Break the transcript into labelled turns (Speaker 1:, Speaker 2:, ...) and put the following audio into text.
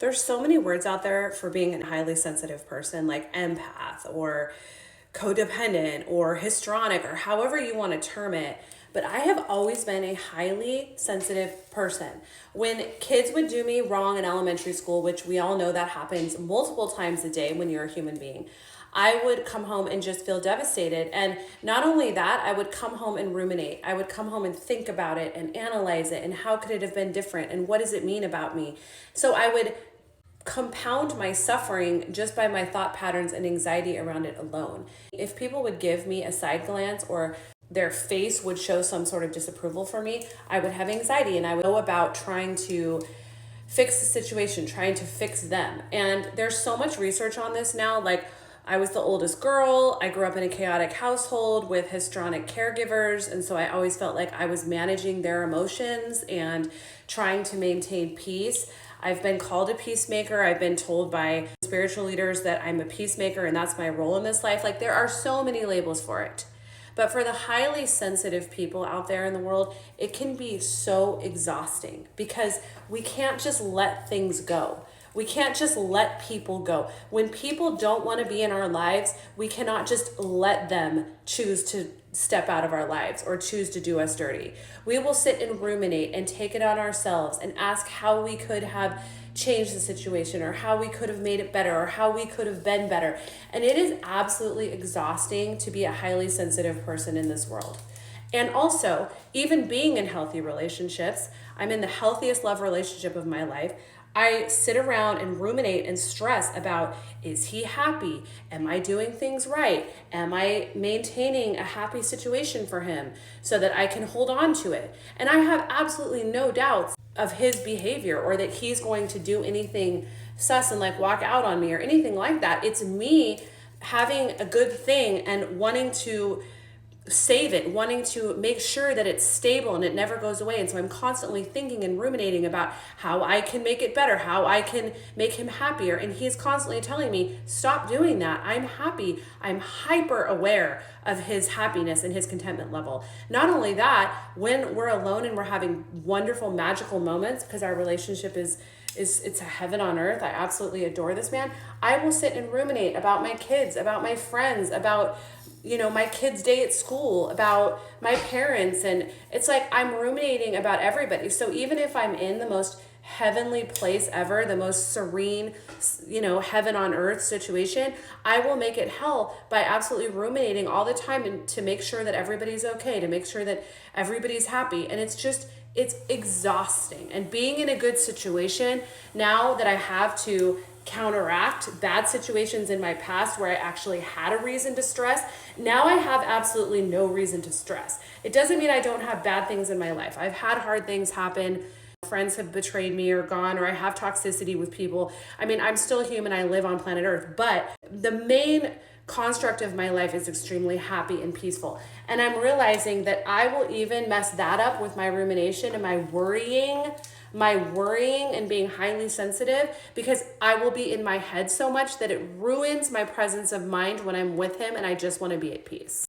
Speaker 1: There's so many words out there for being a highly sensitive person, like empath or codependent or histrionic or however you want to term it. But I have always been a highly sensitive person. When kids would do me wrong in elementary school, which we all know that happens multiple times a day when you're a human being, I would come home and just feel devastated. And not only that, I would come home and ruminate. I would come home and think about it and analyze it and how could it have been different and what does it mean about me? So I would compound my suffering just by my thought patterns and anxiety around it alone. If people would give me a side glance or their face would show some sort of disapproval for me, I would have anxiety and I would go about trying to fix the situation, trying to fix them. And there's so much research on this now. Like, I was the oldest girl. I grew up in a chaotic household with histrionic caregivers. And so I always felt like I was managing their emotions and trying to maintain peace. I've been called a peacemaker. I've been told by spiritual leaders that I'm a peacemaker and that's my role in this life. Like, there are so many labels for it. But for the highly sensitive people out there in the world, it can be so exhausting because we can't just let things go. We can't just let people go. When people don't want to be in our lives, we cannot just let them choose to step out of our lives or choose to do us dirty. We will sit and ruminate and take it on ourselves and ask how we could have changed the situation or how we could have made it better or how we could have been better. And it is absolutely exhausting to be a highly sensitive person in this world. And also, even being in healthy relationships, I'm in the healthiest love relationship of my life. I sit around and ruminate and stress about, is he happy? Am I doing things right? Am I maintaining a happy situation for him so that I can hold on to it? And I have absolutely no doubts of his behavior or that he's going to do anything sus and like walk out on me or anything like that. It's me having a good thing and wanting to save it, wanting to make sure that it's stable and it never goes away. And so I'm constantly thinking and ruminating about how I can make it better, how I can make him happier. And he's constantly telling me, stop doing that. I'm happy. I'm hyper aware of his happiness and his contentment level. Not only that, when we're alone and we're having wonderful, magical moments, because our relationship is it's a heaven on earth. I absolutely adore this man. I will sit and ruminate about my kids, about my friends, about my kids' day at school, about my parents. And it's like I'm ruminating about everybody. So even if I'm in the most heavenly place ever, the most serene, heaven on earth situation, I will make it hell by absolutely ruminating all the time and to make sure that everybody's okay, to make sure that everybody's happy. And it's exhausting. And being in a good situation, now that I have to counteract bad situations in my past where I actually had a reason to stress, now I have absolutely no reason to stress. It doesn't mean I don't have bad things in my life. I've had hard things happen. Friends have betrayed me or gone, or I have toxicity with people. I mean, I'm still human. I live on planet Earth, but the main construct of my life is extremely happy and peaceful. And I'm realizing that I will even mess that up with my rumination and my worrying and being highly sensitive, because I will be in my head so much that it ruins my presence of mind when I'm with him and I just want to be at peace.